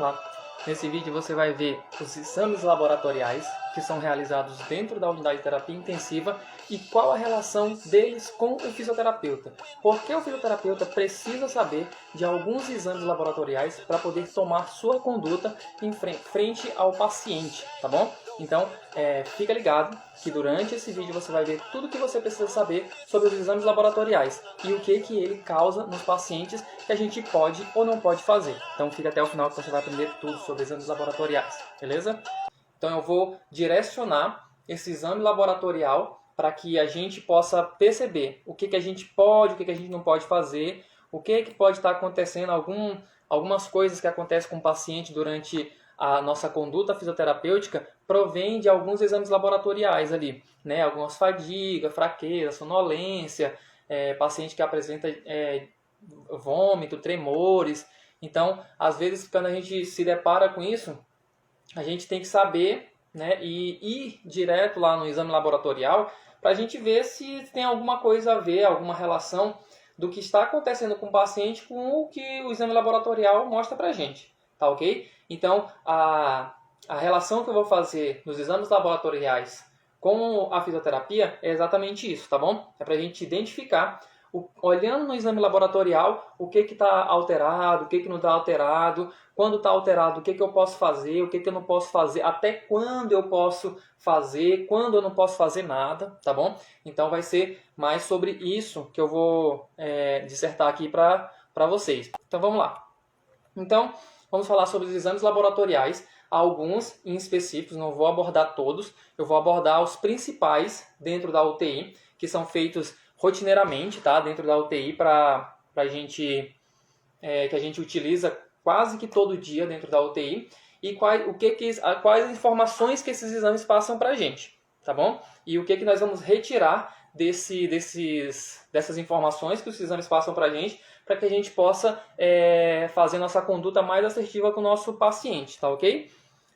lá. Nesse vídeo você vai ver os exames laboratoriais que são realizados dentro da unidade de terapia intensiva e qual a relação deles com o fisioterapeuta. Por que o fisioterapeuta precisa saber de alguns exames laboratoriais para poder tomar sua conduta em frente ao paciente, tá bom? Então, fica ligado que durante esse vídeo você vai ver tudo o que você precisa saber sobre os exames laboratoriais e o que ele causa nos pacientes que a gente pode ou não pode fazer. Então, fica até o final que você vai aprender tudo sobre exames laboratoriais, beleza? Então, eu vou direcionar esse exame laboratorial para que a gente possa perceber o que a gente pode, o que a gente não pode fazer, o que pode estar acontecendo, algumas coisas que acontecem com o paciente durante a nossa conduta fisioterapêutica provém de alguns exames laboratoriais ali, né? Algumas fadiga, fraqueza, sonolência, paciente que apresenta vômito, tremores. Então, às vezes, quando a gente se depara com isso, a gente tem que saber, né, e ir direto lá no exame laboratorial para a gente ver se tem alguma coisa a ver, alguma relação do que está acontecendo com o paciente com o que o exame laboratorial mostra para a gente, tá ok? Então, a relação que eu vou fazer nos exames laboratoriais com a fisioterapia é exatamente isso, tá bom? É para a gente identificar, olhando no exame laboratorial, o que está alterado, o que não está alterado, quando está alterado, o que eu posso fazer, o que eu não posso fazer, até quando eu posso fazer, quando eu não posso fazer nada, tá bom? Então vai ser mais sobre isso que eu vou dissertar aqui para vocês. Então vamos lá. Então, vamos falar sobre os exames laboratoriais, alguns em específicos, não vou abordar todos, eu vou abordar os principais dentro da UTI, que são feitos rotineiramente, tá? Dentro da UTI para a gente, que a gente utiliza quase que todo dia dentro da UTI, e quais informações que esses exames passam para a gente, tá bom? E o que nós vamos retirar dessas informações que os exames passam para a gente, para que a gente possa fazer nossa conduta mais assertiva com o nosso paciente, tá ok?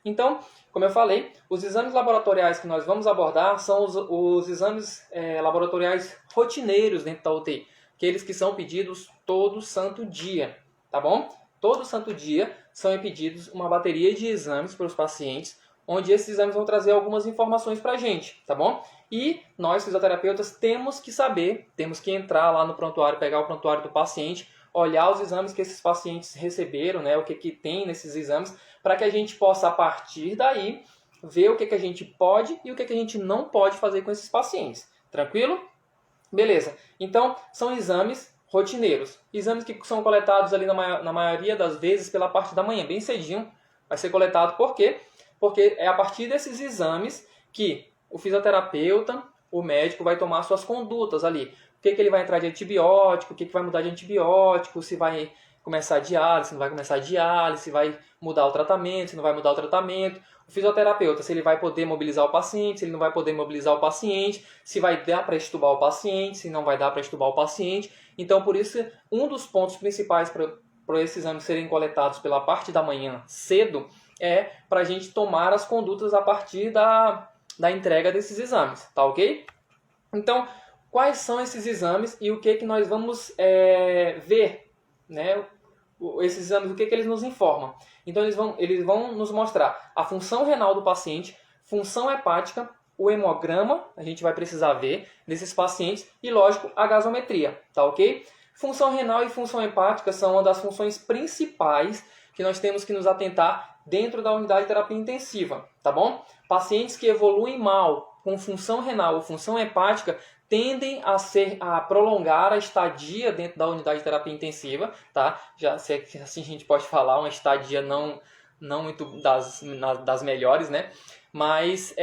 Então, como eu falei, os exames laboratoriais que nós vamos abordar são os exames laboratoriais rotineiros dentro da UTI, aqueles que são pedidos todo santo dia, tá bom? Todo santo dia são pedidos uma bateria de exames para os pacientes, onde esses exames vão trazer algumas informações para a gente, tá bom? E nós, fisioterapeutas, temos que saber, temos que entrar lá no prontuário, pegar o prontuário do paciente, olhar os exames que esses pacientes receberam, né, o que tem nesses exames, para que a gente possa, a partir daí, ver o que a gente pode e o que a gente não pode fazer com esses pacientes. Tranquilo? Beleza. Então, são exames rotineiros. Exames que são coletados ali na maioria das vezes pela parte da manhã, bem cedinho. Vai ser coletado por quê? Porque é a partir desses exames que o fisioterapeuta, o médico, vai tomar suas condutas ali. O que ele vai entrar de antibiótico, o que vai mudar de antibiótico, se vai começar a diálise, se não vai começar a diálise, se vai mudar o tratamento, se não vai mudar o tratamento. O fisioterapeuta, se ele vai poder mobilizar o paciente, se ele não vai poder mobilizar o paciente, se vai dar para extubar o paciente, se não vai dar para extubar o paciente. Então, por isso, um dos pontos principais para esses exames serem coletados pela parte da manhã cedo é para a gente tomar as condutas a partir da entrega desses exames, tá ok? Então, quais são esses exames e o que nós vamos ver, né? Esses exames, o que eles nos informam? Então, eles vão nos mostrar a função renal do paciente, função hepática, o hemograma, a gente vai precisar ver nesses pacientes, e, lógico, a gasometria, tá ok? Função renal e função hepática são uma das funções principais que nós temos que nos atentar dentro da unidade de terapia intensiva, tá bom? Pacientes que evoluem mal com função renal ou função hepática tendem a prolongar a estadia dentro da unidade de terapia intensiva, tá? Já se assim a gente pode falar, uma estadia não muito das melhores, né? Mas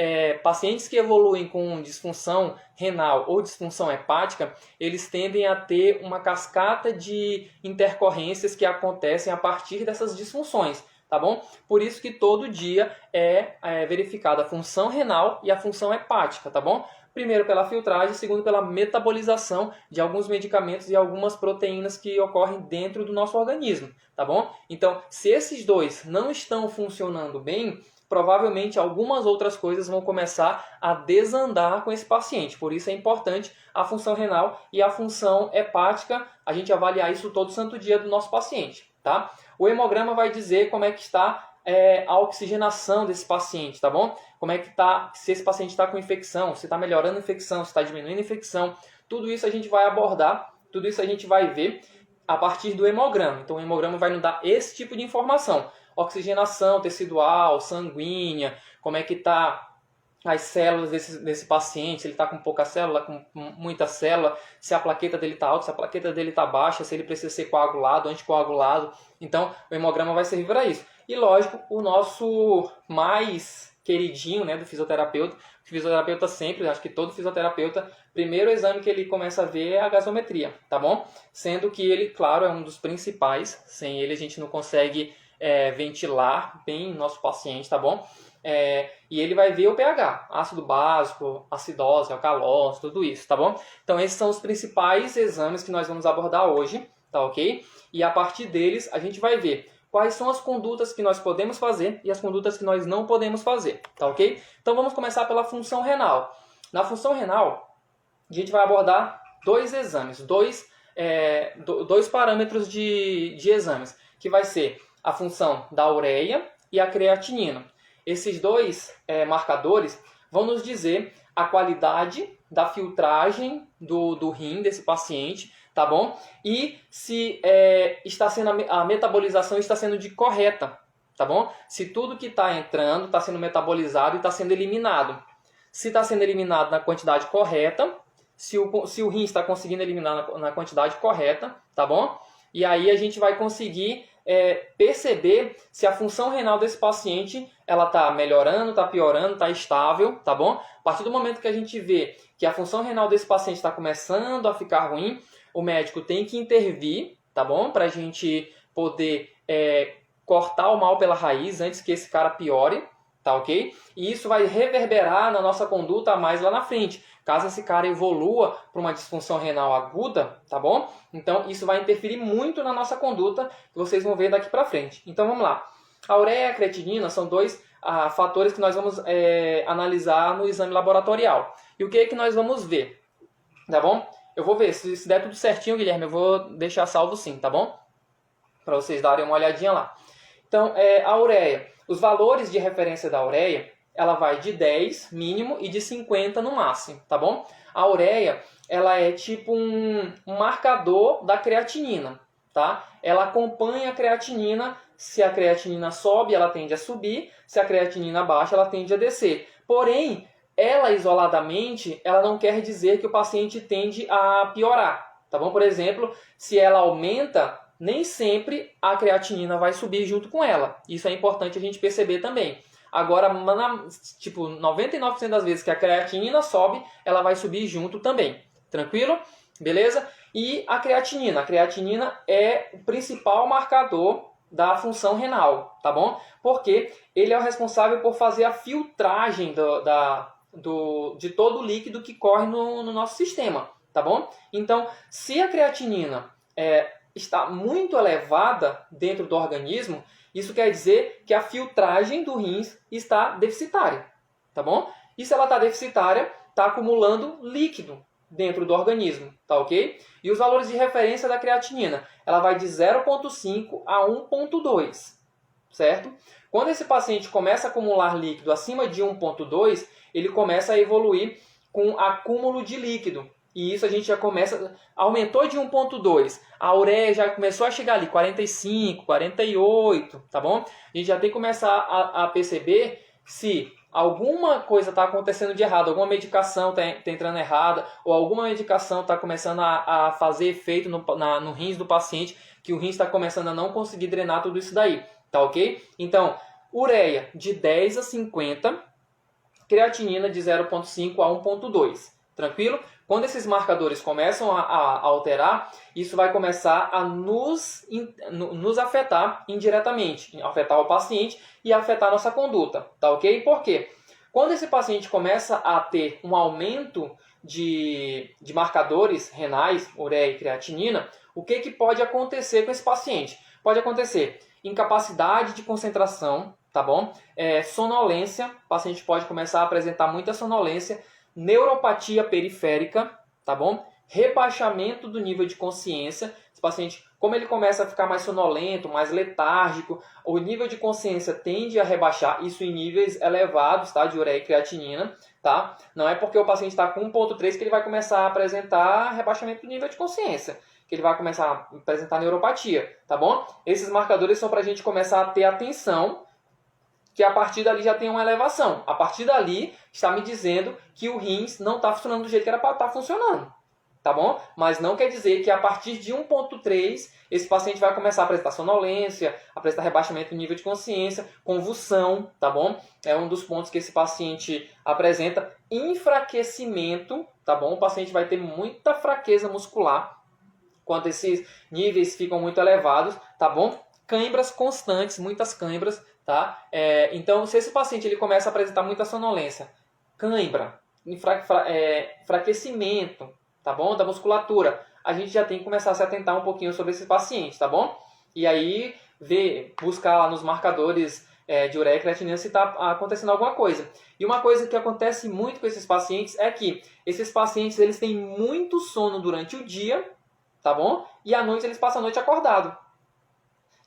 pacientes que evoluem com disfunção renal ou disfunção hepática, eles tendem a ter uma cascata de intercorrências que acontecem a partir dessas disfunções, tá bom? Por isso que todo dia é verificada a função renal e a função hepática, tá bom? Primeiro pela filtragem, segundo pela metabolização de alguns medicamentos e algumas proteínas que ocorrem dentro do nosso organismo, tá bom? Então, se esses dois não estão funcionando bem, provavelmente algumas outras coisas vão começar a desandar com esse paciente. Por isso é importante a função renal e a função hepática, a gente avaliar isso todo santo dia do nosso paciente, tá? O hemograma vai dizer como é que está a oxigenação desse paciente, tá bom? Como é que está, se esse paciente está com infecção, se está melhorando a infecção, se está diminuindo a infecção. Tudo isso a gente vai abordar, tudo isso a gente vai ver a partir do hemograma. Então o hemograma vai nos dar esse tipo de informação. Oxigenação tecidual, sanguínea, como é que está as células desse paciente, se ele está com pouca célula, com muita célula, se a plaqueta dele está alta, se a plaqueta dele está baixa, se ele precisa ser coagulado, anticoagulado. Então, o hemograma vai servir para isso. E, lógico, o nosso mais queridinho, né, do fisioterapeuta, o fisioterapeuta sempre, acho que todo fisioterapeuta, primeiro exame que ele começa a ver é a gasometria, tá bom? Sendo que ele, claro, é um dos principais, sem ele a gente não consegue ventilar bem o nosso paciente, tá bom? E ele vai ver o pH, ácido básico, acidose, alcalose, tudo isso, tá bom? Então esses são os principais exames que nós vamos abordar hoje, tá ok? E a partir deles a gente vai ver quais são as condutas que nós podemos fazer e as condutas que nós não podemos fazer, tá ok? Então vamos começar pela função renal. Na função renal, a gente vai abordar dois exames, dois parâmetros de exames, que vai ser a função da ureia e a creatinina. Esses dois marcadores vão nos dizer a qualidade da filtragem do rim desse paciente, tá bom? E se a metabolização está sendo correta, tá bom? Se tudo que está entrando está sendo metabolizado e está sendo eliminado. Se está sendo eliminado na quantidade correta, se o rim está conseguindo eliminar na quantidade correta, tá bom? E aí a gente vai conseguir perceber se a função renal desse paciente ela está melhorando, está piorando, está estável, tá bom? A partir do momento que a gente vê que a função renal desse paciente está começando a ficar ruim, o médico tem que intervir, tá bom? Para a gente poder cortar o mal pela raiz antes que esse cara piore, tá ok? E isso vai reverberar na nossa conduta mais lá na frente. Caso esse cara evolua para uma disfunção renal aguda, tá bom? Então isso vai interferir muito na nossa conduta, que vocês vão ver daqui para frente. Então vamos lá. A ureia e a creatinina são dois fatores que nós vamos analisar no exame laboratorial. E o que é que nós vamos ver? Tá bom? Eu vou ver, se der tudo certinho, Guilherme, eu vou deixar salvo sim, tá bom? Para vocês darem uma olhadinha lá. Então, a ureia. Os valores de referência da ureia, ela vai de 10 mínimo e de 50 no máximo, tá bom? A ureia, ela é tipo um marcador da creatinina, tá? Ela acompanha a creatinina. Se a creatinina sobe, ela tende a subir. Se a creatinina baixa, ela tende a descer. Porém, ela isoladamente, ela não quer dizer que o paciente tende a piorar, tá bom? Por exemplo, se ela aumenta, nem sempre a creatinina vai subir junto com ela. Isso é importante a gente perceber também. Agora, tipo, 99% das vezes que a creatinina sobe, ela vai subir junto também. Tranquilo? Beleza? E a creatinina é o principal marcador da função renal, tá bom? Porque ele é o responsável por fazer a filtragem de todo o líquido que corre no nosso sistema, tá bom? Então, se a creatinina está muito elevada dentro do organismo, isso quer dizer que a filtragem do rins está deficitária, tá bom? E se ela está deficitária, está acumulando líquido dentro do organismo, tá ok? E os valores de referência da creatinina, ela vai de 0,5 a 1,2, certo? Quando esse paciente começa a acumular líquido acima de 1,2, ele começa a evoluir com acúmulo de líquido. E isso a gente já começa, aumentou de 1,2, a ureia já começou a chegar ali, 45, 48, tá bom? A gente já tem que começar a perceber se alguma coisa está acontecendo de errado, alguma medicação está entrando errada, ou alguma medicação está começando a fazer efeito no rins do paciente, que o rins está começando a não conseguir drenar tudo isso daí, tá ok? Então, ureia de 10 a 50, creatinina de 0,5 a 1,2, tranquilo? Quando esses marcadores começam a alterar, isso vai começar a nos afetar indiretamente, afetar o paciente e afetar a nossa conduta, tá ok? Por quê? Quando esse paciente começa a ter um aumento de marcadores renais, ureia e creatinina, o que pode acontecer com esse paciente? Pode acontecer incapacidade de concentração, tá bom? Sonolência, o paciente pode começar a apresentar muita sonolência, neuropatia periférica, tá bom? Rebaixamento do nível de consciência, esse paciente, como ele começa a ficar mais sonolento, mais letárgico, o nível de consciência tende a rebaixar, isso em níveis elevados, tá, de ureia e creatinina, tá? Não é porque o paciente está com 1,3 que ele vai começar a apresentar rebaixamento do nível de consciência, que ele vai começar a apresentar neuropatia, tá bom? Esses marcadores são para a gente começar a ter atenção, que a partir dali já tem uma elevação. A partir dali está me dizendo que o rins não está funcionando do jeito que era para estar funcionando. Tá bom? Mas não quer dizer que a partir de 1,3 esse paciente vai começar a apresentar sonolência, apresentar rebaixamento do nível de consciência, convulsão, tá bom? É um dos pontos que esse paciente apresenta. Enfraquecimento, tá bom? O paciente vai ter muita fraqueza muscular quando esses níveis ficam muito elevados, tá bom? Cãibras constantes, muitas cãibras, tá? Então, se esse paciente ele começa a apresentar muita sonolência, cãibra, enfraquecimento, tá bom? Da musculatura, a gente já tem que começar a se atentar um pouquinho sobre esse paciente, tá bom? E aí, buscar lá nos marcadores de ureia e creatinina se está acontecendo alguma coisa. E uma coisa que acontece muito com esses pacientes é que esses pacientes eles têm muito sono durante o dia, tá bom? E à noite eles passam a noite acordado.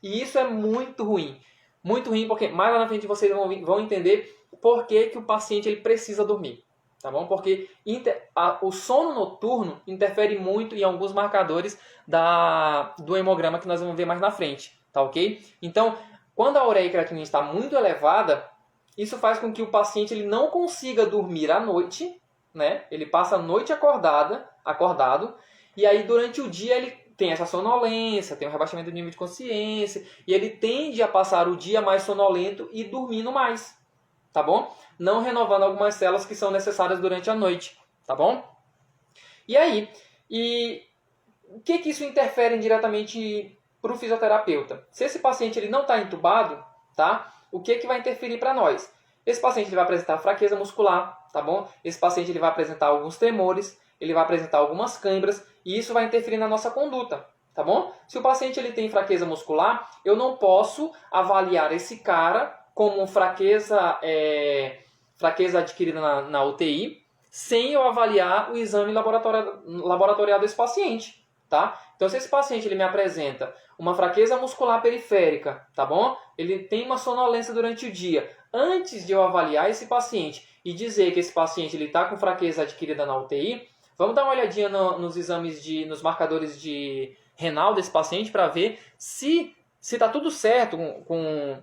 E isso é muito ruim. Muito ruim porque mais lá na frente vocês vão entender por que o paciente ele precisa dormir. Tá bom? Porque o sono noturno interfere muito em alguns marcadores do hemograma que nós vamos ver mais na frente. Tá ok? Então, quando a ureia e creatinina está muito elevada, isso faz com que o paciente ele não consiga dormir à noite, né? Ele passa a noite acordado, e aí durante o dia ele tem essa sonolência, tem um rebaixamento do nível de consciência, e ele tende a passar o dia mais sonolento e dormindo mais. Tá bom? Não renovando algumas células que são necessárias durante a noite, tá bom? E aí, o que isso interfere diretamente para o fisioterapeuta? Se esse paciente ele não está entubado, tá? O que vai interferir para nós? Esse paciente ele vai apresentar fraqueza muscular, tá bom? Esse paciente ele vai apresentar alguns tremores, ele vai apresentar algumas câimbras, e isso vai interferir na nossa conduta, tá bom? Se o paciente ele tem fraqueza muscular, eu não posso avaliar esse cara como fraqueza adquirida na UTI, sem eu avaliar o exame laboratorial desse paciente, tá? Então, se esse paciente ele me apresenta uma fraqueza muscular periférica, tá bom? Ele tem uma sonolência durante o dia. Antes de eu avaliar esse paciente e dizer que esse paciente está com fraqueza adquirida na UTI, vamos dar uma olhadinha nos exames, nos marcadores de renal desse paciente para ver se está tudo certo com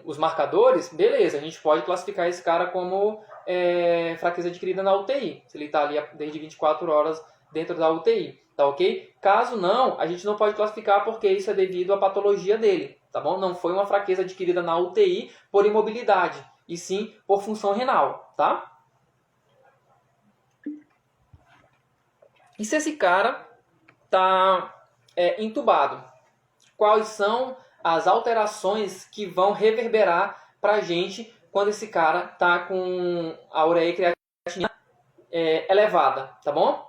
os marcadores, beleza, a gente pode classificar esse cara como fraqueza adquirida na UTI, se ele está ali desde 24 horas dentro da UTI, tá ok? Caso não, a gente não pode classificar porque isso é devido à patologia dele, tá bom? Não foi uma fraqueza adquirida na UTI por imobilidade, e sim por função renal, tá? E se esse cara está entubado, quais são as alterações que vão reverberar para a gente quando esse cara está com a ureia e creatinina elevada, tá bom?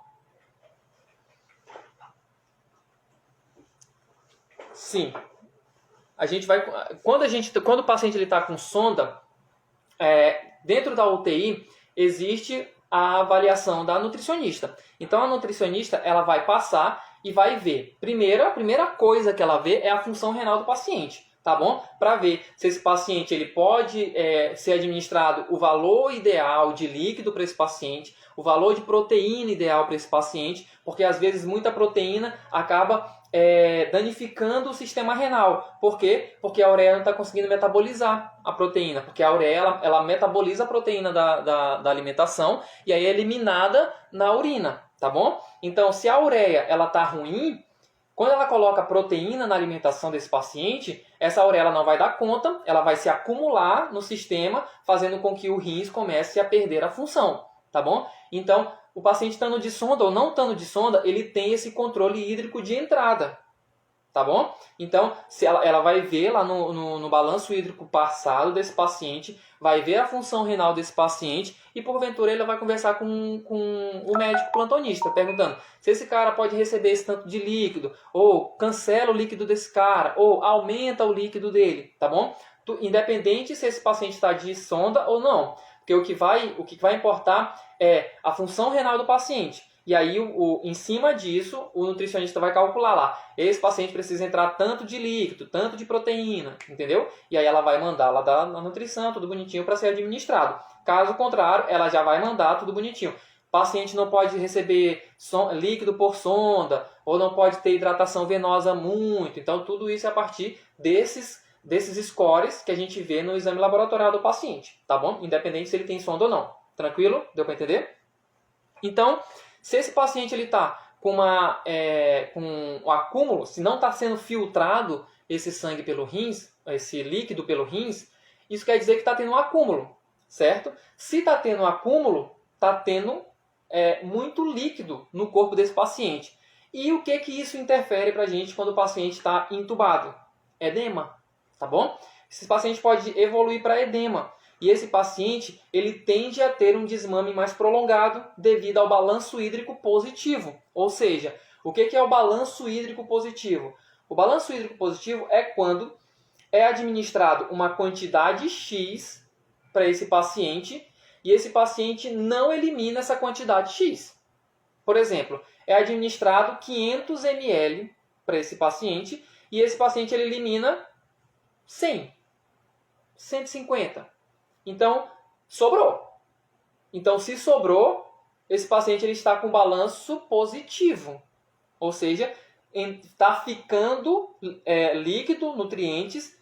Sim. A gente vai, quando o paciente está com sonda, dentro da UTI existe a avaliação da nutricionista. Então a nutricionista ela vai passar e vai ver. A primeira coisa que ela vê é a função renal do paciente, tá bom? Para ver se esse paciente ele pode ser administrado o valor ideal de líquido para esse paciente, o valor de proteína ideal para esse paciente, porque às vezes muita proteína acaba danificando o sistema renal. Por quê? Porque a ureia não está conseguindo metabolizar a proteína, porque a ureia ela metaboliza a proteína da alimentação e aí é eliminada na urina, tá bom? Então, se a ureia ela está ruim, quando ela coloca proteína na alimentação desse paciente, essa ureia ela não vai dar conta, ela vai se acumular no sistema, fazendo com que o rins comece a perder a função, tá bom? Então, o paciente estando de sonda ou não estando de sonda, ele tem esse controle hídrico de entrada, tá bom? Então, se ela vai ver lá no balanço hídrico passado desse paciente, vai ver a função renal desse paciente e, porventura, ele vai conversar com o médico plantonista, perguntando se esse cara pode receber esse tanto de líquido, ou cancela o líquido desse cara, ou aumenta o líquido dele, tá bom? Independente se esse paciente está de sonda ou não. Porque o que vai importar é a função renal do paciente. E aí, em cima disso, o nutricionista vai calcular lá. Esse paciente precisa entrar tanto de líquido, tanto de proteína, entendeu? E aí ela vai mandar lá da nutrição, tudo bonitinho para ser administrado. Caso contrário, ela já vai mandar tudo bonitinho. O paciente não pode receber líquido por sonda, ou não pode ter hidratação venosa muito. Então, tudo isso é a partir desses scores que a gente vê no exame laboratorial do paciente, tá bom? Independente se ele tem sonda ou não. Tranquilo? Deu para entender? Então, se esse paciente está com um acúmulo, se não está sendo filtrado esse sangue pelo rins, esse líquido pelo rins, isso quer dizer que está tendo um acúmulo, certo? Se está tendo um acúmulo, está tendo muito líquido no corpo desse paciente. E o que isso interfere para a gente quando o paciente está entubado? Edema, tá bom? Esse paciente pode evoluir para edema. E esse paciente, ele tende a ter um desmame mais prolongado devido ao balanço hídrico positivo. Ou seja, o que é o balanço hídrico positivo? O balanço hídrico positivo é quando é administrado uma quantidade X para esse paciente e esse paciente não elimina essa quantidade X. Por exemplo, é administrado 500 ml para esse paciente e esse paciente ele elimina 100, 150. Então, sobrou. Então, se sobrou, esse paciente ele está com balanço positivo. Ou seja, está ficando líquido, nutrientes,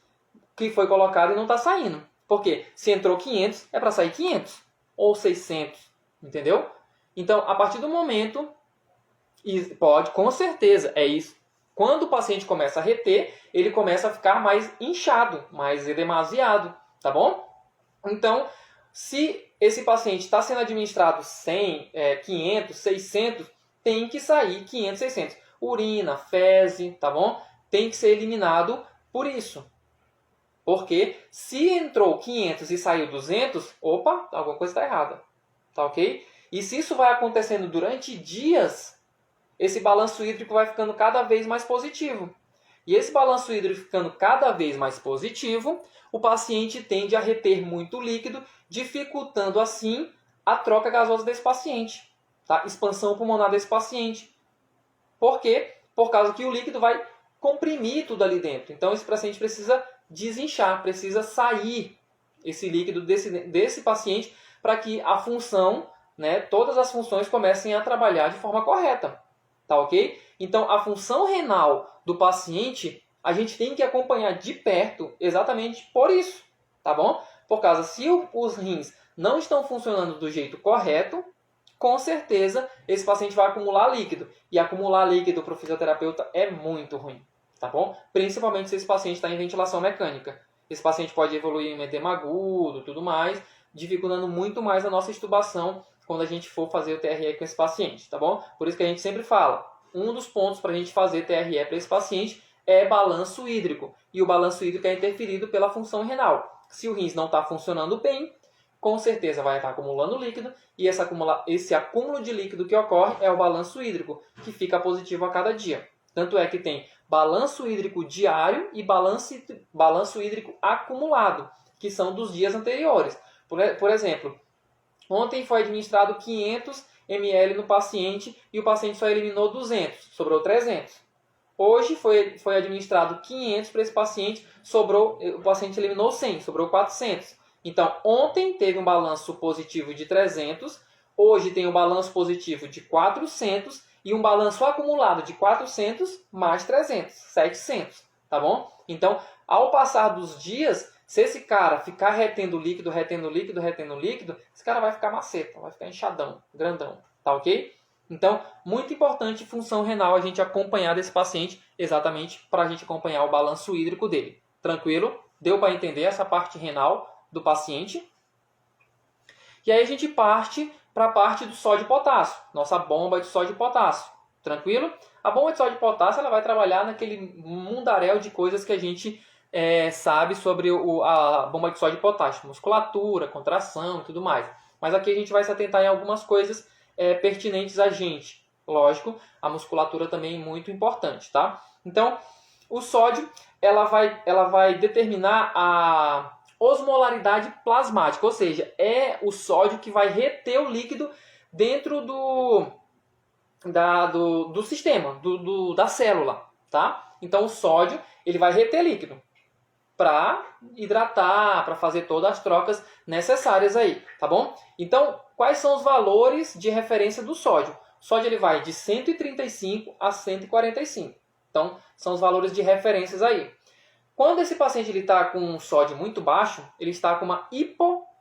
que foi colocado e não está saindo. Por quê? Se entrou 500, é para sair 500. Ou 600. Entendeu? Então, a partir do momento, pode, com certeza, é isso. Quando o paciente começa a reter, ele começa a ficar mais inchado, mais edemasiado. Tá bom? Então, se esse paciente está sendo administrado 100, 500, 600, tem que sair 500, 600. Urina, fezes, tá bom? Tem que ser eliminado por isso. Porque se entrou 500 e saiu 200, opa, alguma coisa está errada. Tá ok? E se isso vai acontecendo durante dias, esse balanço hídrico vai ficando cada vez mais positivo. E esse balanço hídrico ficando cada vez mais positivo, o paciente tende a reter muito líquido, dificultando assim a troca gasosa desse paciente, tá? Expansão pulmonar desse paciente. Por quê? Por causa que o líquido vai comprimir tudo ali dentro. Então esse paciente precisa desinchar, precisa sair esse líquido desse paciente para que a função, né, todas as funções comecem a trabalhar de forma correta. Tá ok? Então a função renal do paciente a gente tem que acompanhar de perto exatamente por isso, tá bom? Por causa, se os rins não estão funcionando do jeito correto, com certeza esse paciente vai acumular líquido. E acumular líquido para o fisioterapeuta é muito ruim, tá bom? Principalmente se esse paciente está em ventilação mecânica. Esse paciente pode evoluir em edema agudo, tudo mais, dificultando muito mais a nossa extubação quando a gente for fazer o TRE com esse paciente, tá bom? Por isso que a gente sempre fala, um dos pontos para a gente fazer TRE para esse paciente é balanço hídrico. E o balanço hídrico é interferido pela função renal. Se o rins não está funcionando bem, com certeza vai estar acumulando líquido. E esse acúmulo de líquido que ocorre é o balanço hídrico, que fica positivo a cada dia. Tanto é que tem balanço hídrico diário e balanço hídrico acumulado, que são dos dias anteriores. Por exemplo, ontem foi administrado 500 ml no paciente e o paciente só eliminou 200, sobrou 300. Hoje foi administrado 500 para esse paciente, o paciente eliminou 100, sobrou 400. Então, ontem teve um balanço positivo de 300, hoje tem um balanço positivo de 400 e um balanço acumulado de 400 mais 300, 700, tá bom? Então, ao passar dos dias, se esse cara ficar retendo líquido, esse cara vai ficar maceta, vai ficar inchadão, grandão, tá ok? Então, muito importante função renal a gente acompanhar desse paciente, exatamente para a gente acompanhar o balanço hídrico dele. Tranquilo? Deu para entender essa parte renal do paciente? E aí a gente parte para a parte do sódio e potássio, nossa bomba de sódio e potássio. Tranquilo? A bomba de sódio e potássio ela vai trabalhar naquele mundaréu de coisas que a gente sabe sobre a bomba de sódio e potássio, musculatura, contração e tudo mais. Mas aqui a gente vai se atentar em algumas coisas pertinentes a gente. Lógico, a musculatura também é muito importante, tá? Então, o sódio, ela vai determinar a osmolaridade plasmática, ou seja, é o sódio que vai reter o líquido dentro do sistema, da célula, tá? Então o sódio ele vai reter líquido para hidratar, para fazer todas as trocas necessárias aí, tá bom? Então, quais são os valores de referência do sódio? O sódio ele vai de 135 a 145. Então, são os valores de referências aí. Quando esse paciente está com um sódio muito baixo, ele está com uma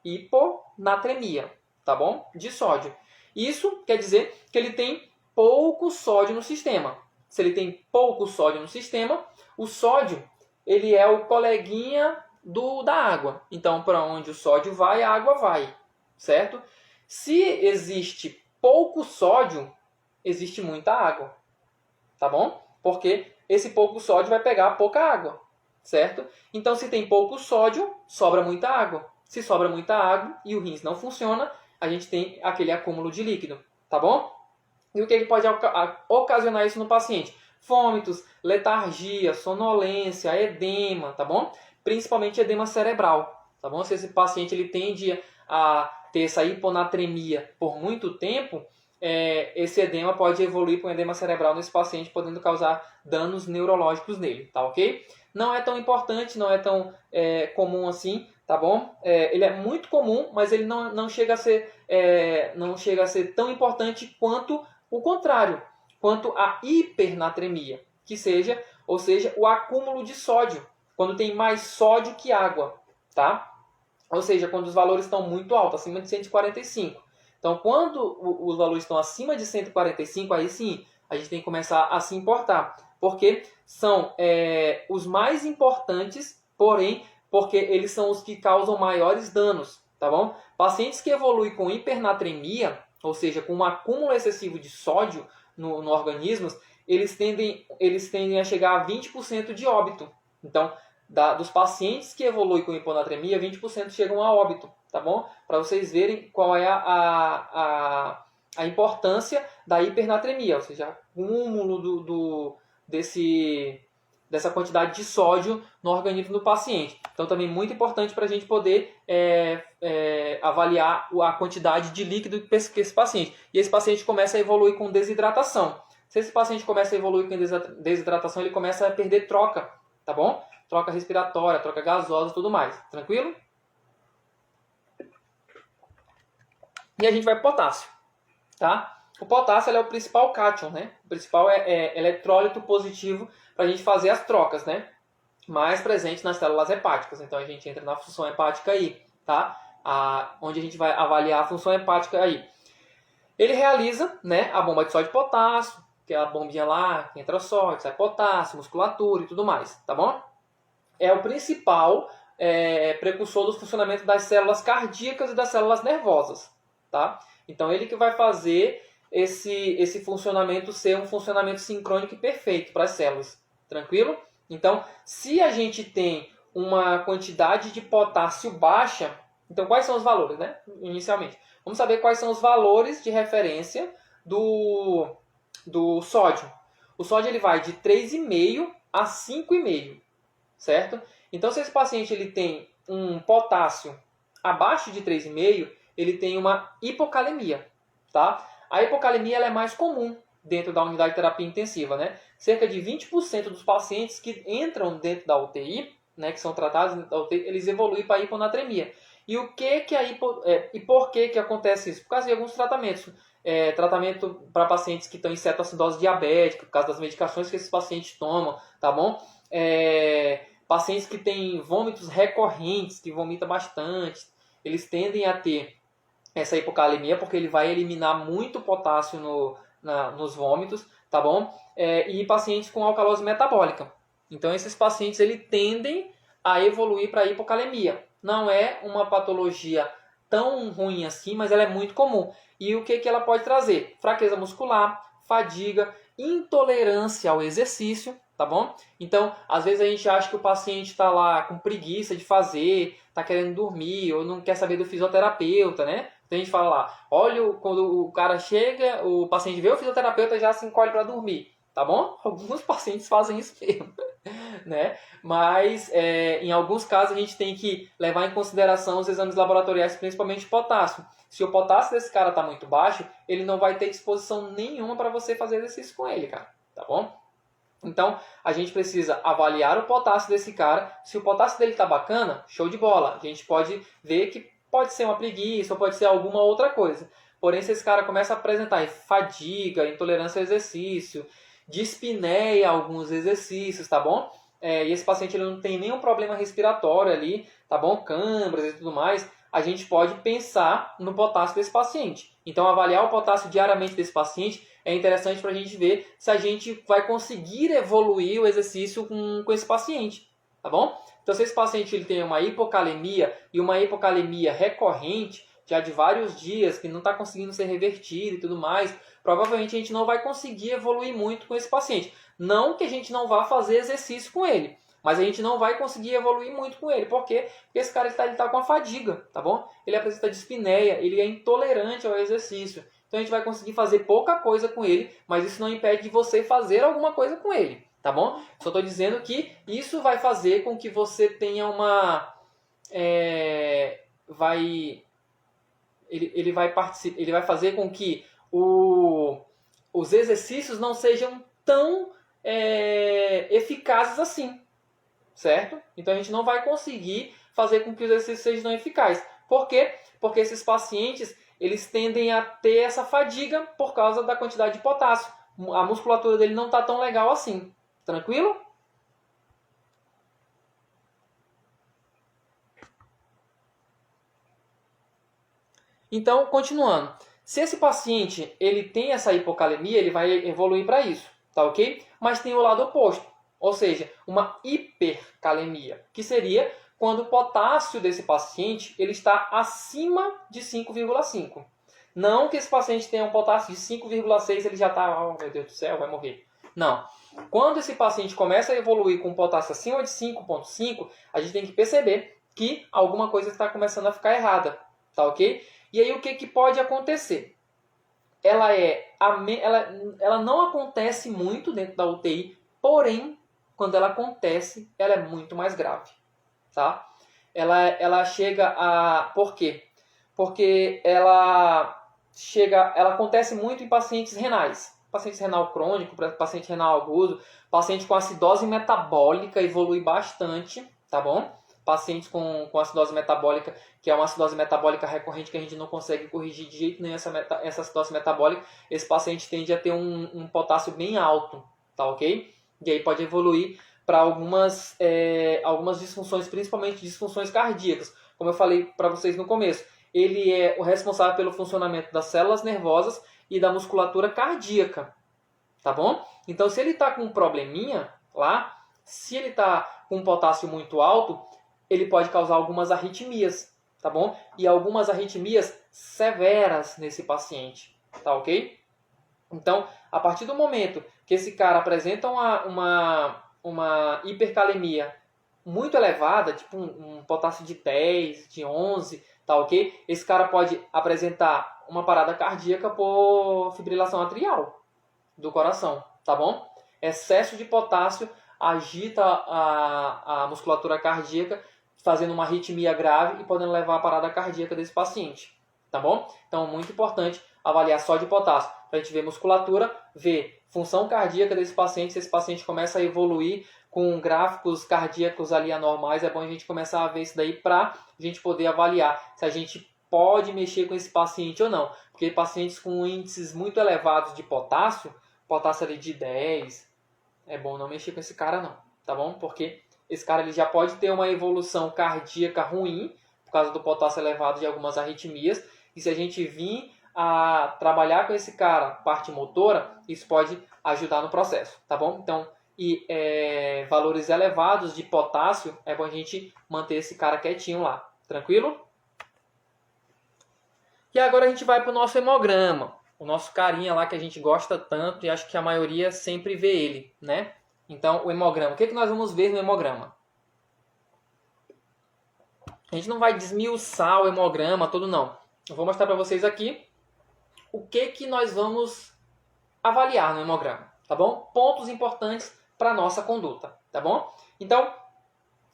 hiponatremia, tá bom? De sódio. Isso quer dizer que ele tem pouco sódio no sistema. Se ele tem pouco sódio no sistema, o sódio ele é o coleguinha da água. Então, para onde o sódio vai, a água vai, certo? Se existe pouco sódio, existe muita água, tá bom? Porque esse pouco sódio vai pegar pouca água, certo? Então, se tem pouco sódio, sobra muita água. Se sobra muita água e o rins não funciona, a gente tem aquele acúmulo de líquido, tá bom? E o que pode ocasionar isso no paciente? Vômitos, letargia, sonolência, edema, tá bom? Principalmente edema cerebral, tá bom? Se esse paciente ele tende a ter essa hiponatremia por muito tempo, esse edema pode evoluir para um edema cerebral nesse paciente, podendo causar danos neurológicos nele, tá ok? Não é tão importante, não é tão comum assim, tá bom? Ele é muito comum, mas ele não chega a ser tão importante quanto o contrário, quanto a hipernatremia, ou seja, o acúmulo de sódio, quando tem mais sódio que água, tá? Ou seja, quando os valores estão muito altos, acima de 145. Então, quando os valores estão acima de 145, aí sim, a gente tem que começar a se importar, porque são os mais importantes, porém, porque eles são os que causam maiores danos, tá bom? Pacientes que evoluem com hipernatremia, ou seja, com um acúmulo excessivo de sódio no organismo, eles tendem a chegar a 20% de óbito. Então, dos pacientes que evoluem com hiponatremia, 20% chegam a óbito, tá bom? Para vocês verem qual é a importância da hipernatremia, ou seja, o acúmulo dessa quantidade de sódio no organismo do paciente. Então, também muito importante para a gente poder avaliar a quantidade de líquido que esse paciente. E esse paciente começa a evoluir com desidratação. Se esse paciente começa a evoluir com desidratação, ele começa a perder troca, tá bom? Troca respiratória, troca gasosa e tudo mais. Tranquilo? E a gente vai para o potássio, tá? O potássio é o principal cátion, né? O principal eletrólito positivo para a gente fazer as trocas, né? Mais presente nas células hepáticas. Então a gente entra na função hepática aí, tá? Onde a gente vai avaliar a função hepática aí. Ele realiza, né, a bomba de sódio e potássio, que é a bombinha lá, que entra sódio, sai potássio, musculatura e tudo mais, tá bom? É o principal precursor do funcionamento das células cardíacas e das células nervosas, tá? Então ele que vai fazer esse funcionamento ser um funcionamento sincrônico e perfeito para as células, tranquilo? Então, se a gente tem uma quantidade de potássio baixa, então quais são os valores, né? Inicialmente, vamos saber quais são os valores de referência do sódio. O sódio ele vai de 3,5 a 5,5, certo? Então, se esse paciente ele tem um potássio abaixo de 3,5, ele tem uma hipocalemia, tá? A hipocalemia ela é mais comum dentro da unidade de terapia intensiva, né? Cerca de 20% dos pacientes que entram dentro da UTI, né, que são tratados dentro da UTI, eles evoluem para a hiponatremia. E o que e por que acontece isso? Por causa de alguns tratamentos. Tratamento para pacientes que estão em cetoacidose diabética, por causa das medicações que esses pacientes tomam, tá bom? Pacientes que têm vômitos recorrentes, que vomitam bastante, eles tendem a ter essa hipocalemia porque ele vai eliminar muito potássio nos vômitos, tá bom? E pacientes com alcalose metabólica. Então, esses pacientes eles tendem a evoluir para a hipocalemia. Não é uma patologia tão ruim assim, mas ela é muito comum. E o que ela pode trazer? Fraqueza muscular, fadiga, intolerância ao exercício, tá bom? Então, às vezes a gente acha que o paciente está lá com preguiça de fazer, está querendo dormir, ou não quer saber do fisioterapeuta, né? Então a gente fala lá, olha, quando o cara chega, o paciente vê o fisioterapeuta já se encolhe para dormir, tá bom? Alguns pacientes fazem isso mesmo. né? Mas em alguns casos a gente tem que levar em consideração os exames laboratoriais, principalmente potássio. Se o potássio desse cara está muito baixo, ele não vai ter disposição nenhuma para você fazer exercício com ele, cara, tá bom? Então, a gente precisa avaliar o potássio desse cara. Se o potássio dele está bacana, show de bola. A gente pode ver que pode ser uma preguiça ou pode ser alguma outra coisa. Porém, se esse cara começa a apresentar fadiga, intolerância ao exercício, dispneia a alguns exercícios, tá bom? E esse paciente ele não tem nenhum problema respiratório ali, tá bom? Câimbras e tudo mais, a gente pode pensar no potássio desse paciente. Então, avaliar o potássio diariamente desse paciente é interessante para a gente ver se a gente vai conseguir evoluir o exercício com esse paciente, tá bom? Então, se esse paciente ele tem uma hipocalemia e uma hipocalemia recorrente, já de vários dias, que não está conseguindo ser revertido e tudo mais, provavelmente a gente não vai conseguir evoluir muito com esse paciente. Não que a gente não vá fazer exercício com ele, mas a gente não vai conseguir evoluir muito com ele. Por quê? Porque esse cara ele tá com a fadiga, tá bom? Ele apresenta dispneia, ele é intolerante ao exercício. Então a gente vai conseguir fazer pouca coisa com ele, mas isso não impede de você fazer alguma coisa com ele, tá bom? Só estou dizendo que isso vai fazer com que você tenha uma... Ele vai fazer com que os exercícios não sejam tão eficazes assim, certo? Então a gente não vai conseguir fazer com que os exercícios sejam tão eficazes. Por quê? Porque esses pacientes eles tendem a ter essa fadiga por causa da quantidade de potássio. A musculatura dele não está tão legal assim. Tranquilo? Então, continuando. Se esse paciente ele tem essa hipocalemia, ele vai evoluir para isso, tá ok? Mas tem o lado oposto, ou seja, uma hipercalemia, que seria quando o potássio desse paciente ele está acima de 5,5. Não que esse paciente tenha um potássio de 5,6 ele já está, oh meu Deus do céu, vai morrer. Não. Quando esse paciente começa a evoluir com um potássio acima de 5,5, a gente tem que perceber que alguma coisa está começando a ficar errada, tá ok? E aí o que pode acontecer? Ela não acontece muito dentro da UTI, porém, quando ela acontece, ela é muito mais grave, tá? Ela chega a... Por quê? Porque ela acontece muito em pacientes renais. Paciente renal crônico, paciente renal agudo, paciente com acidose metabólica evolui bastante, tá bom? Pacientes com acidose metabólica, que é uma acidose metabólica recorrente que a gente não consegue corrigir de jeito nenhum essa acidose metabólica, esse paciente tende a ter um potássio bem alto, tá ok? E aí pode evoluir para algumas disfunções, principalmente disfunções cardíacas. Como eu falei para vocês no começo, ele é o responsável pelo funcionamento das células nervosas e da musculatura cardíaca, tá bom? Então, se ele está com um probleminha lá, se ele está com um potássio muito alto, ele pode causar algumas arritmias, tá bom? E algumas arritmias severas nesse paciente, tá ok? Então, a partir do momento que esse cara apresenta uma hipercalemia muito elevada, tipo um potássio de 10, de 11, tá ok? Esse cara pode apresentar uma parada cardíaca por fibrilação atrial do coração, tá bom? Excesso de potássio agita a musculatura cardíaca, fazendo uma arritmia grave e podendo levar a parada cardíaca desse paciente, tá bom? Então, muito importante avaliar só de potássio, para a gente ver musculatura, ver função cardíaca desse paciente, se esse paciente começa a evoluir com gráficos cardíacos ali anormais, é bom a gente começar a ver isso daí para a gente poder avaliar se a gente pode mexer com esse paciente ou não. Porque pacientes com índices muito elevados de potássio ali de 10, é bom não mexer com esse cara não, tá bom? Porque esse cara ele já pode ter uma evolução cardíaca ruim, por causa do potássio elevado de algumas arritmias, e se a gente vir a trabalhar com esse cara, parte motora, isso pode ajudar no processo, tá bom? Então, valores elevados de potássio, é bom a gente manter esse cara quietinho lá, tranquilo? E agora a gente vai para o nosso hemograma, o nosso carinha lá que a gente gosta tanto e acho que a maioria sempre vê ele, né? Então, o hemograma. O que nós vamos ver no hemograma? A gente não vai desmiuçar o hemograma todo, não. Eu vou mostrar para vocês aqui o que nós vamos avaliar no hemograma, tá bom? Pontos importantes para a nossa conduta. tá bom? Então,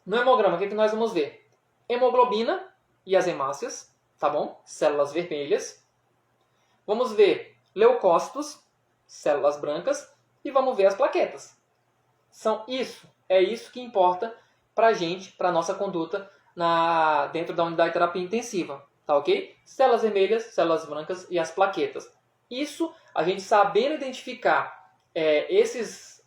no hemograma, o que nós vamos ver? Hemoglobina e as hemácias, tá bom? Células vermelhas. Vamos ver leucócitos, células brancas, e vamos ver as plaquetas. É isso que importa pra gente, pra nossa conduta dentro da unidade de terapia intensiva, tá ok? Células vermelhas, células brancas e as plaquetas. Isso, a gente sabendo identificar esses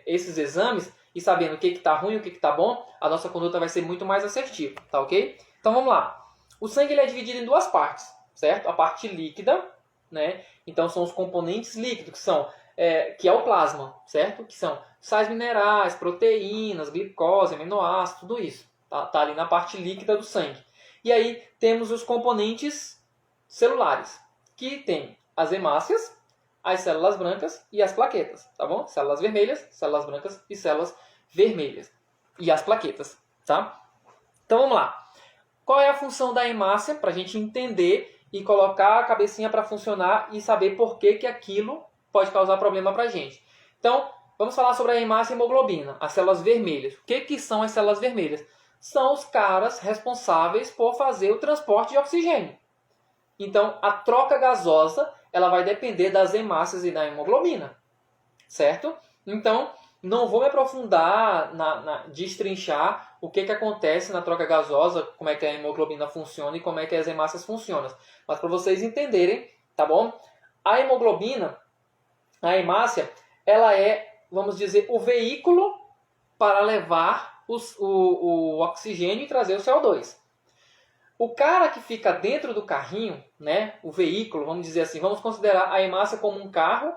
exames e sabendo o que está ruim e o que está bom, a nossa conduta vai ser muito mais assertiva, tá ok? Então vamos lá. O sangue ele é dividido em duas partes, certo? A parte líquida, né? Então são os componentes líquidos, que é o plasma, certo? Que são sais minerais, proteínas, glicose, aminoácidos, tudo isso. Tá ali na parte líquida do sangue. E aí temos os componentes celulares, que tem as hemácias, as células brancas e as plaquetas, tá bom? Células vermelhas, células brancas e células vermelhas. E as plaquetas, tá? Então vamos lá. Qual é a função da hemácia para a gente entender e colocar a cabecinha para funcionar e saber por que aquilo pode causar problema para a gente? Então, vamos falar sobre a hemácia e hemoglobina, as células vermelhas. O que são as células vermelhas? São os caras responsáveis por fazer o transporte de oxigênio. Então, a troca gasosa ela vai depender das hemácias e da hemoglobina, certo? Então, não vou me aprofundar destrinchar o que acontece na troca gasosa, como é que a hemoglobina funciona e como é que as hemácias funcionam. Mas para vocês entenderem, tá bom? A hemoglobina, a hemácia, ela é, vamos dizer, o veículo para levar o oxigênio e trazer o CO2. O cara que fica dentro do carrinho, né, o veículo, vamos dizer assim, vamos considerar a hemácia como um carro,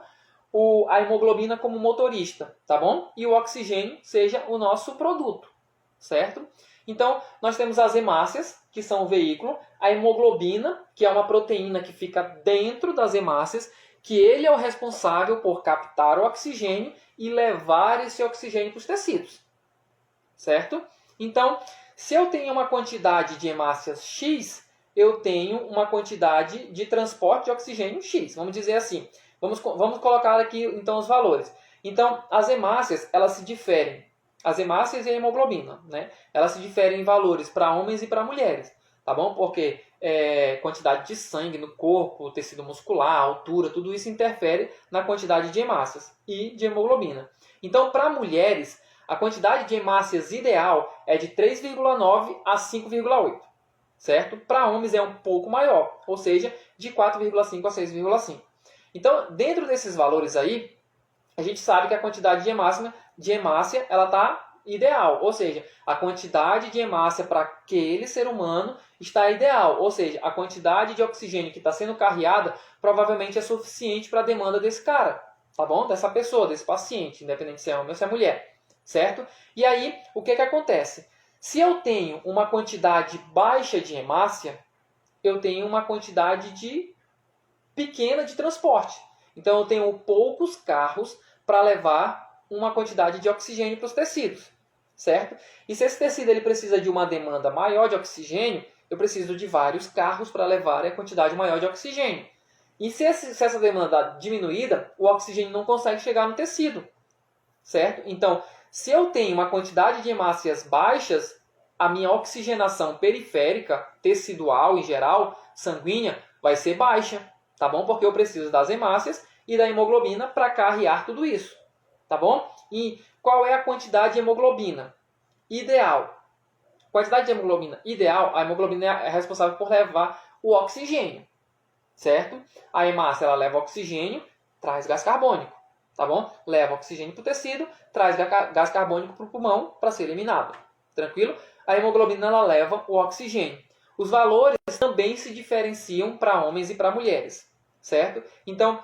a hemoglobina como motorista, tá bom? E o oxigênio seja o nosso produto, certo? Então, nós temos as hemácias, que são o veículo, a hemoglobina, que é uma proteína que fica dentro das hemácias, que ele é o responsável por captar o oxigênio e levar esse oxigênio para os tecidos, certo? Então, se eu tenho uma quantidade de hemácias X, eu tenho uma quantidade de transporte de oxigênio X. Vamos dizer assim. Vamos colocar aqui então os valores. Então, as hemácias, elas se diferem. As hemácias e a hemoglobina, né? Elas se diferem em valores para homens e para mulheres. Tá bom? Porque quantidade de sangue no corpo, tecido muscular, altura, tudo isso interfere na quantidade de hemácias e de hemoglobina. Então, para mulheres, a quantidade de hemácias ideal é de 3,9 a 5,8, certo? Para homens é um pouco maior, ou seja, de 4,5 a 6,5. Então, dentro desses valores aí, a gente sabe que a quantidade de hemácia ela está ideal, ou seja, a quantidade de hemácia para aquele ser humano está ideal, ou seja, a quantidade de oxigênio que está sendo carreada provavelmente é suficiente para a demanda desse cara, tá bom? Dessa pessoa, desse paciente, independente se é homem ou se é mulher. Certo? E aí, o que acontece? Se eu tenho uma quantidade baixa de hemácia, eu tenho uma quantidade pequena de transporte. Então, eu tenho poucos carros para levar uma quantidade de oxigênio para os tecidos. Certo? E se esse tecido ele precisa de uma demanda maior de oxigênio, eu preciso de vários carros para levar a quantidade maior de oxigênio. E se essa demanda diminuída, o oxigênio não consegue chegar no tecido. Certo? Então, se eu tenho uma quantidade de hemácias baixas, a minha oxigenação periférica, tecidual em geral, sanguínea, vai ser baixa, tá bom? Porque eu preciso das hemácias e da hemoglobina para carrear tudo isso, tá bom? E qual é a quantidade de hemoglobina ideal? Quantidade de hemoglobina ideal, a hemoglobina é responsável por levar o oxigênio, certo? A hemácia ela leva oxigênio, traz gás carbônico. Tá bom? Leva oxigênio para o tecido, traz gás carbônico para o pulmão para ser eliminado. Tranquilo? A hemoglobina ela leva o oxigênio. Os valores também se diferenciam para homens e para mulheres. Certo? Então,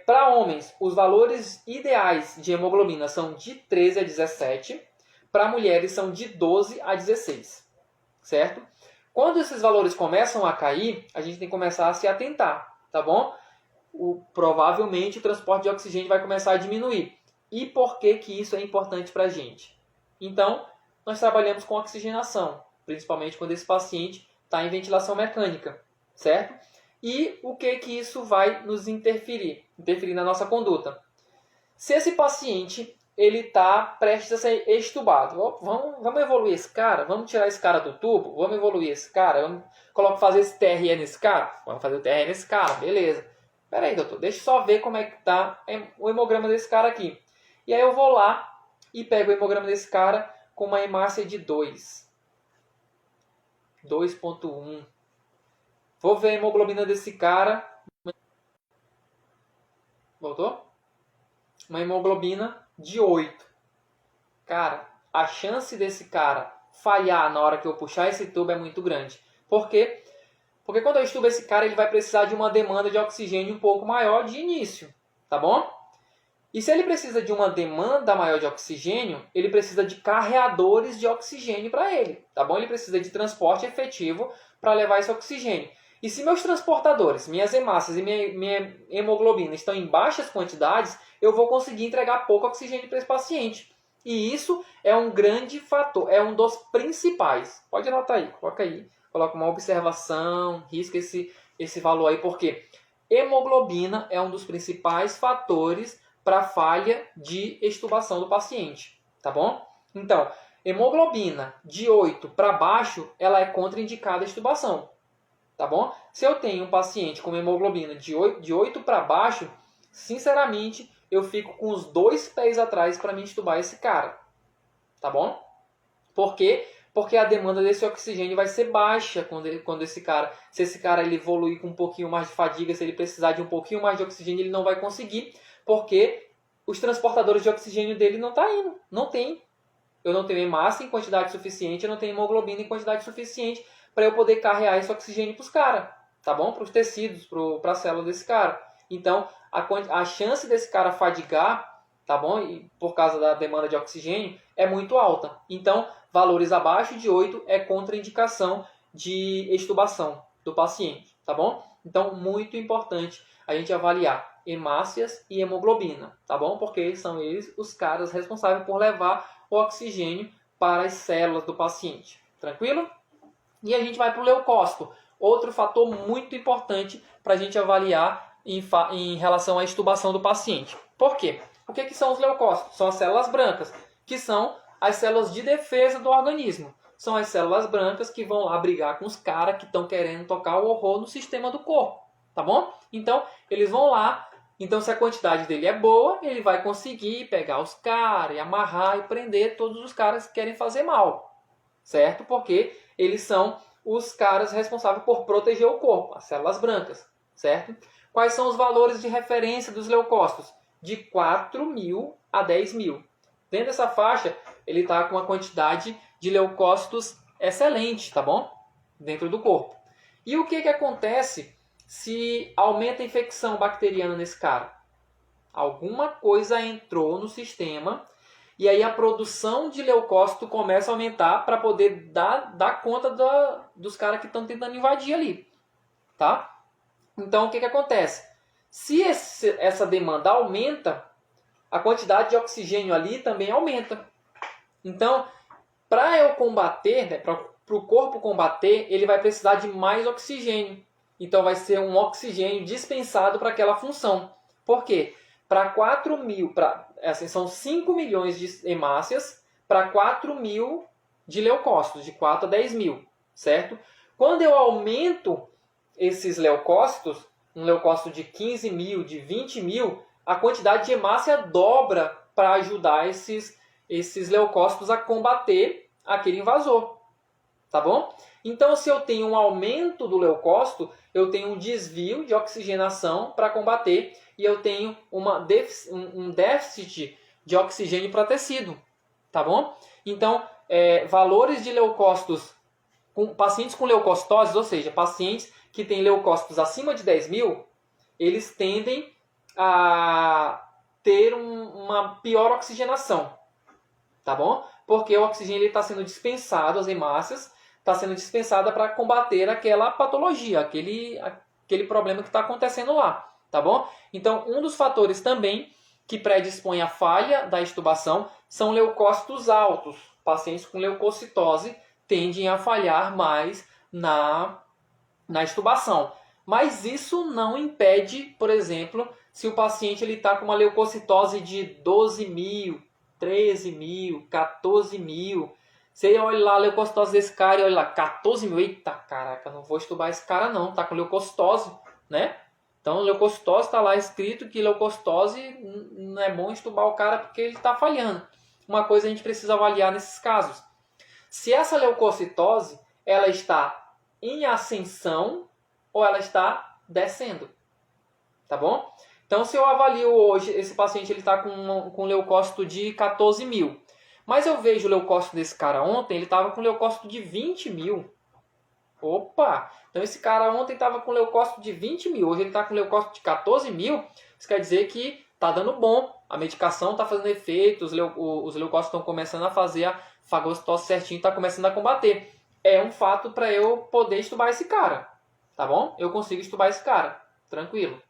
para homens, os valores ideais de hemoglobina são de 13 a 17. Para mulheres, são de 12 a 16. Certo? Quando esses valores começam a cair, a gente tem que começar a se atentar. Tá bom? Provavelmente o transporte de oxigênio vai começar a diminuir. E por que isso é importante para a gente? Então, nós trabalhamos com oxigenação, principalmente quando esse paciente está em ventilação mecânica, certo? E o que isso vai nos interferir na nossa conduta? Se esse paciente ele está prestes a ser extubado. Vamos evoluir esse cara? Vamos tirar esse cara do tubo? Vamos evoluir esse cara? Vamos fazer esse TRE nesse cara? Vamos fazer o TRE nesse cara, beleza. Pera aí, doutor, deixa eu só ver como é que está o hemograma desse cara aqui. E aí eu vou lá e pego o hemograma desse cara com uma hemácia de 2.1. Vou ver a hemoglobina desse cara. Voltou? Uma hemoglobina de 8. Cara, a chance desse cara falhar na hora que eu puxar esse tubo é muito grande. Por quê? Porque quando eu estubo esse cara, ele vai precisar de uma demanda de oxigênio um pouco maior de início. Tá bom? E se ele precisa de uma demanda maior de oxigênio, ele precisa de carreadores de oxigênio para ele. Tá bom? Ele precisa de transporte efetivo para levar esse oxigênio. E se meus transportadores, minhas hemácias e minha hemoglobina estão em baixas quantidades, eu vou conseguir entregar pouco oxigênio para esse paciente. E isso é um grande fator, é um dos principais. Pode anotar aí, coloca uma observação, risca esse valor aí, porque hemoglobina é um dos principais fatores para falha de extubação do paciente, tá bom? Então, hemoglobina de 8 para baixo, ela é contraindicada a extubação, tá bom? Se eu tenho um paciente com hemoglobina de 8 para baixo, sinceramente, eu fico com os 2 pés atrás para me extubar esse cara, tá bom? Por quê? Porque a demanda desse oxigênio vai ser baixa quando esse cara, se esse cara ele evoluir com um pouquinho mais de fadiga, se ele precisar de um pouquinho mais de oxigênio, ele não vai conseguir, porque os transportadores de oxigênio dele não tá indo, não tem. Eu não tenho hemácia em quantidade suficiente, eu não tenho hemoglobina em quantidade suficiente para eu poder carregar esse oxigênio para os caras, tá bom? Para os tecidos, para a célula desse cara. Então, a chance desse cara fadigar, tá bom? E por causa da demanda de oxigênio, é muito alta. Então, valores abaixo de 8 é contraindicação de extubação do paciente, tá bom? Então, muito importante a gente avaliar hemácias e hemoglobina, tá bom? Porque são eles os caras responsáveis por levar o oxigênio para as células do paciente. Tranquilo? E a gente vai para o leucócito, outro fator muito importante para a gente avaliar em relação à extubação do paciente. Por quê? O que são os leucócitos? São as células brancas, que são as células de defesa do organismo. São as células brancas que vão lá brigar com os caras que estão querendo tocar o horror no sistema do corpo. Tá bom? Então, eles vão lá. Então, se a quantidade dele é boa, ele vai conseguir pegar os caras e amarrar e prender todos os caras que querem fazer mal. Certo? Porque eles são os caras responsáveis por proteger o corpo, as células brancas. Certo? Quais são os valores de referência dos leucócitos? De 4.000 a 10.000. Dentro dessa faixa, ele está com uma quantidade de leucócitos excelente, tá bom? Dentro do corpo. E o que acontece se aumenta a infecção bacteriana nesse cara? Alguma coisa entrou no sistema e aí a produção de leucócito começa a aumentar para poder dar conta dos caras que estão tentando invadir ali. Tá? Então, o que acontece? Se essa demanda aumenta, a quantidade de oxigênio ali também aumenta. Então, para eu combater, né, para o corpo combater, ele vai precisar de mais oxigênio. Então, vai ser um oxigênio dispensado para aquela função. Por quê? Para 4.000, assim, são 5 milhões de hemácias para 4.000 de leucócitos, de 4 a 10.000, certo? Quando eu aumento esses leucócitos, um leucócito de 15.000, de 20.000, a quantidade de hemácia dobra para ajudar esses leucócitos a combater aquele invasor. Tá bom? Então, se eu tenho um aumento do leucócito, eu tenho um desvio de oxigenação para combater e eu tenho um déficit de oxigênio para tecido. Tá bom? Então, valores de leucócitos, pacientes com leucocitose, ou seja, pacientes que têm leucócitos acima de 10.000, eles tendem a ter uma pior oxigenação. Tá bom? Porque o oxigênio está sendo dispensado, as hemácias, está sendo dispensada para combater aquela patologia, aquele problema que está acontecendo lá, tá bom? Então, um dos fatores também que predispõe à falha da extubação são leucócitos altos. Pacientes com leucocitose tendem a falhar mais na extubação. Mas isso não impede, por exemplo, se o paciente está com uma leucocitose de 12.000, 13 mil, 14 mil. Você olha lá a leucocitose desse cara e olha lá, 14 mil. Eita, caraca, não vou estubar esse cara não, tá com leucocitose, né? Então, leucocitose está lá escrito que leucocitose não é bom estubar o cara porque ele está falhando. Uma coisa a gente precisa avaliar nesses casos. Se essa leucocitose ela está em ascensão ou ela está descendo. Tá bom? Então, se eu avalio hoje, esse paciente está com leucócito de 14 mil. Mas eu vejo o leucócito desse cara ontem, ele estava com leucócito de 20 mil. Opa! Então esse cara ontem estava com leucócito de 20 mil, hoje ele está com leucócito de 14 mil. Isso quer dizer que está dando bom, a medicação está fazendo efeito, os leucócitos estão começando a fazer a fagocitose certinho, está começando a combater. É um fato para eu poder estubar esse cara, tá bom? Eu consigo estubar esse cara, tranquilo,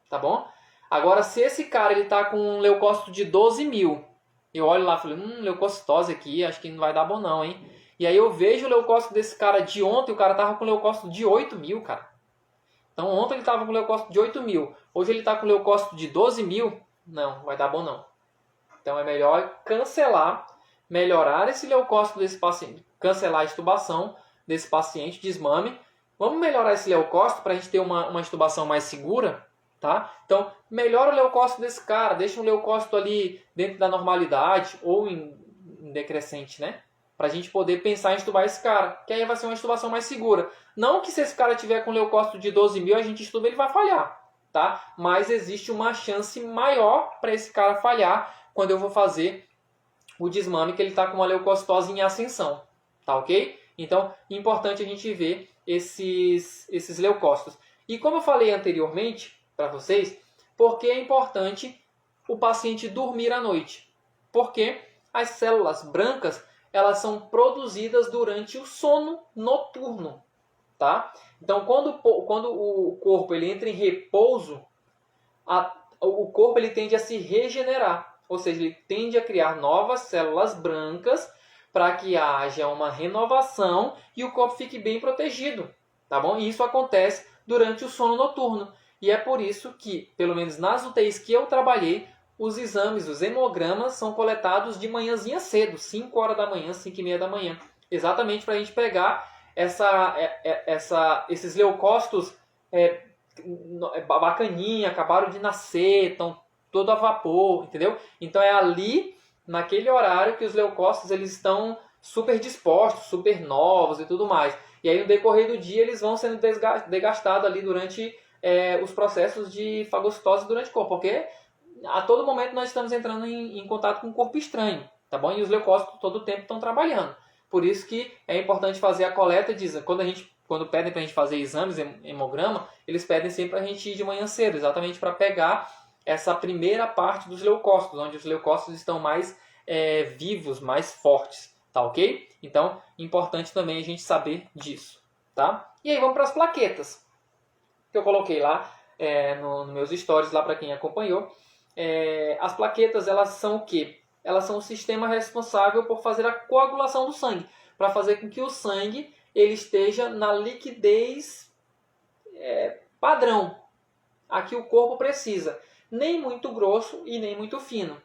tá bom? Agora, se esse cara ele está com um leucócito de 12 mil, eu olho lá e falo, leucocitose aqui, acho que não vai dar bom não, hein? E aí eu vejo o leucócito desse cara de ontem, o cara tava com leucócito de 8 mil, cara. Então ontem ele tava com leucócito de 8 mil, hoje ele tá com leucócito de 12 mil, não vai dar bom não. Então é melhor cancelar, melhorar esse leucócito desse paciente, cancelar a intubação desse paciente, desmame. Vamos melhorar esse leucócito para a gente ter uma intubação mais segura, tá? Então melhora o leucócito desse cara, deixa um leucócito ali dentro da normalidade ou em decrescente, né? Para a gente poder pensar em estubar esse cara, que aí vai ser uma estubação mais segura. Não que se esse cara tiver com leucócito de 12 mil, a gente estuba, ele vai falhar, tá? Mas existe uma chance maior para esse cara falhar quando eu vou fazer o desmame, que ele está com uma leucocitose em ascensão, tá ok? Então, importante a gente ver esses leucócitos. E como eu falei anteriormente para vocês, por que é importante o paciente dormir à noite? Porque as células brancas elas são produzidas durante o sono noturno, tá? Então, quando o corpo ele entra em repouso, o corpo ele tende a se regenerar, ou seja, ele tende a criar novas células brancas para que haja uma renovação e o corpo fique bem protegido, tá bom? E isso acontece durante o sono noturno. E é por isso que, pelo menos nas UTIs que eu trabalhei, os exames, os hemogramas, são coletados de manhãzinha cedo, 5 horas da manhã, 5 e meia da manhã. Exatamente para a gente pegar esses leucócitos bacaninha, acabaram de nascer, estão todo a vapor, entendeu? Então é ali, naquele horário, que os leucócitos eles estão super dispostos, super novos e tudo mais. E aí no decorrer do dia eles vão sendo desgastados ali durante os processos de fagocitose durante o corpo, porque a todo momento nós estamos entrando em contato com um corpo estranho, tá bom? E os leucócitos todo o tempo estão trabalhando. Por isso que é importante fazer a coleta de exame. Quando pedem para a gente fazer exames, hemograma, eles pedem sempre para a gente ir de manhã cedo, exatamente para pegar essa primeira parte dos leucócitos, onde os leucócitos estão mais vivos, mais fortes, tá ok? Então, importante também a gente saber disso, tá? E aí vamos para as plaquetas, que eu coloquei lá nos meus stories, lá para quem acompanhou. As plaquetas, elas são o quê? Elas são o sistema responsável por fazer a coagulação do sangue, para fazer com que o sangue ele esteja na liquidez padrão, a que o corpo precisa, nem muito grosso e nem muito fino.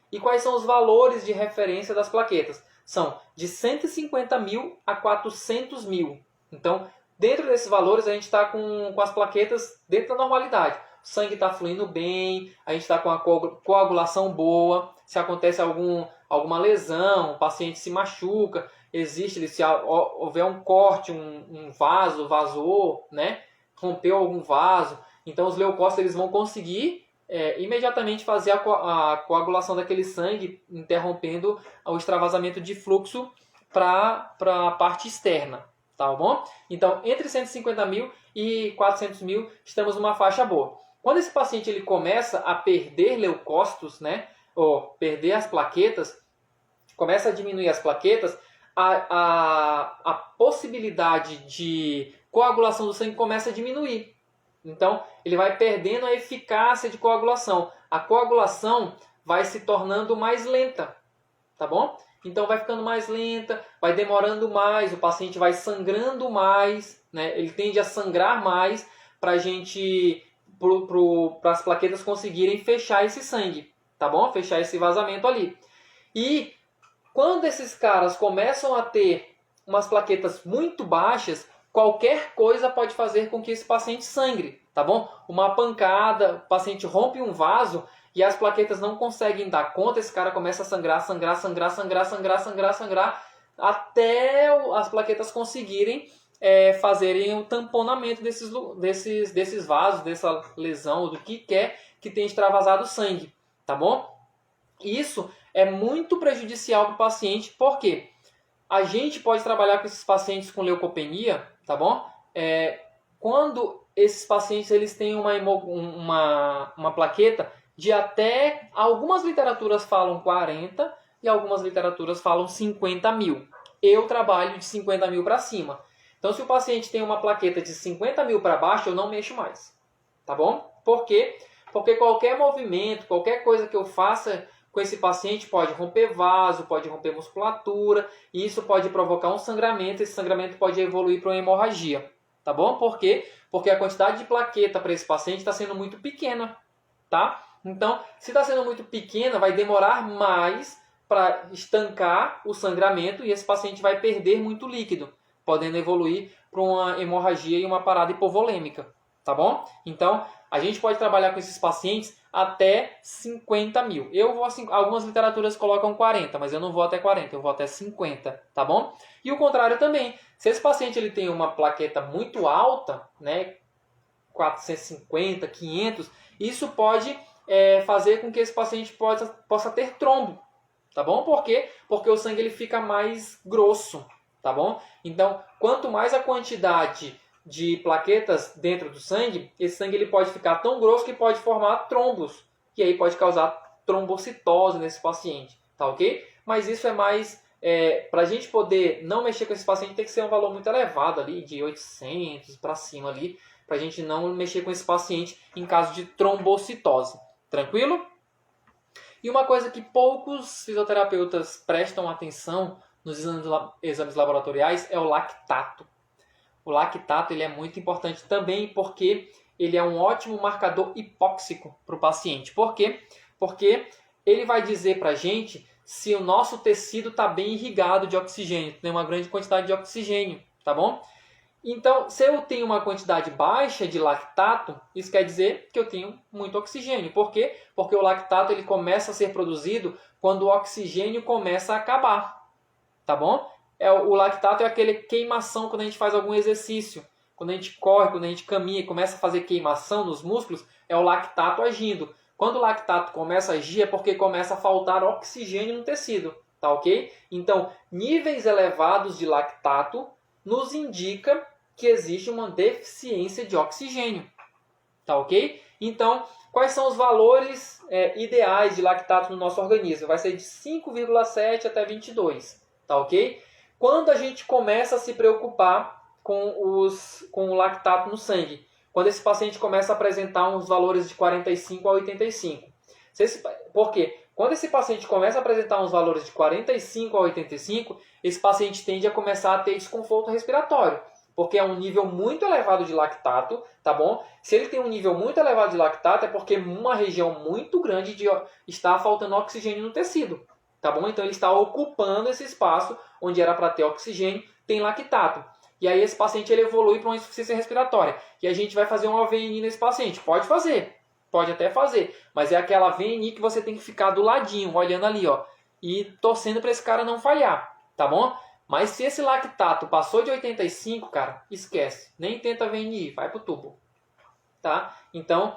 E quais são os valores de referência das plaquetas? São de 150 mil a 400 mil. Então, dentro desses valores, a gente está com as plaquetas dentro da normalidade. O sangue está fluindo bem, a gente está com a coagulação boa. Se acontece alguma lesão, o paciente se machuca, se houver um corte, um vaso vazou, né? Rompeu algum vaso, então os leucócitos eles vão conseguir imediatamente fazer a coagulação daquele sangue, interrompendo o extravasamento de fluxo para a parte externa. Tá bom? Então, entre 150 mil e 400 mil, estamos numa faixa boa. Quando esse paciente ele começa a perder leucócitos, né, ou perder as plaquetas, começa a diminuir as plaquetas, a possibilidade de coagulação do sangue começa a diminuir. Então, ele vai perdendo a eficácia de coagulação. A coagulação vai se tornando mais lenta, tá bom? Então vai ficando mais lenta, vai demorando mais, o paciente vai sangrando mais, né? Ele tende a sangrar mais para as plaquetas conseguirem fechar esse sangue, tá bom? Fechar esse vazamento ali. E quando esses caras começam a ter umas plaquetas muito baixas, qualquer coisa pode fazer com que esse paciente sangre, tá bom? Uma pancada, o paciente rompe um vaso e as plaquetas não conseguem dar conta, esse cara começa a sangrar, até as plaquetas conseguirem fazerem o tamponamento desses vasos, dessa lesão, do que quer que tenha extravasado sangue, tá bom? Isso é muito prejudicial para o paciente, porque a gente pode trabalhar com esses pacientes com leucopenia, tá bom? Quando esses pacientes eles têm uma plaqueta de até, algumas literaturas falam 40 e algumas literaturas falam 50 mil. Eu trabalho de 50 mil para cima. Então, se o paciente tem uma plaqueta de 50 mil para baixo, eu não mexo mais, tá bom? Por quê? Porque qualquer movimento, qualquer coisa que eu faça com esse paciente pode romper vaso, pode romper musculatura, e isso pode provocar um sangramento, esse sangramento pode evoluir para uma hemorragia, tá bom? Por quê? Porque a quantidade de plaqueta para esse paciente está sendo muito pequena, tá? Então, se está sendo muito pequena, vai demorar mais para estancar o sangramento e esse paciente vai perder muito líquido, podendo evoluir para uma hemorragia e uma parada hipovolêmica, tá bom? Então, a gente pode trabalhar com esses pacientes até 50 mil. Algumas literaturas colocam 40, mas eu não vou até 40, eu vou até 50, tá bom? E o contrário também. Se esse paciente ele tem uma plaqueta muito alta, né, 450, 500, isso pode fazer com que esse paciente possa ter trombo, tá bom? Por quê? Porque o sangue ele fica mais grosso, tá bom? Então, quanto mais a quantidade de plaquetas dentro do sangue, esse sangue ele pode ficar tão grosso que pode formar trombos, e aí pode causar trombocitose nesse paciente, tá ok? Mas isso é mais, para a gente poder não mexer com esse paciente, tem que ser um valor muito elevado ali, de 800 para cima ali, para a gente não mexer com esse paciente em caso de trombocitose, tranquilo? E uma coisa que poucos fisioterapeutas prestam atenção nos exames laboratoriais é o lactato. O lactato ele é muito importante também porque ele é um ótimo marcador hipóxico para o paciente. Por quê? Porque ele vai dizer para a gente se o nosso tecido está bem irrigado de oxigênio, tem uma grande quantidade de oxigênio, tá bom? Então, se eu tenho uma quantidade baixa de lactato, isso quer dizer que eu tenho muito oxigênio. Por quê? Porque o lactato ele começa a ser produzido quando o oxigênio começa a acabar, tá bom? O lactato é aquele queimação quando a gente faz algum exercício. Quando a gente corre, quando a gente caminha e começa a fazer queimação nos músculos, é o lactato agindo. Quando o lactato começa a agir é porque começa a faltar oxigênio no tecido, tá ok? Então, níveis elevados de lactato nos indica que existe uma deficiência de oxigênio, tá ok? Então, quais são os valores ideais de lactato no nosso organismo? Vai ser de 5,7 até 22, tá ok? Quando a gente começa a se preocupar com o lactato no sangue? Quando esse paciente começa a apresentar uns valores de 45 a 85. Por quê? Quando esse paciente começa a apresentar uns valores de 45 a 85, esse paciente tende a começar a ter desconforto respiratório, porque é um nível muito elevado de lactato, tá bom? Se ele tem um nível muito elevado de lactato, é porque uma região muito grande está faltando oxigênio no tecido, tá bom? Então ele está ocupando esse espaço onde era para ter oxigênio, tem lactato. E aí esse paciente ele evolui para uma insuficiência respiratória. E a gente vai fazer uma VNI nesse paciente. Pode fazer, pode até fazer, mas é aquela VNI que você tem que ficar do ladinho, olhando ali, ó, e torcendo para esse cara não falhar, tá bom? Mas se esse lactato passou de 85, cara, esquece. Nem tenta VNI, vai pro tubo. Tá? Então,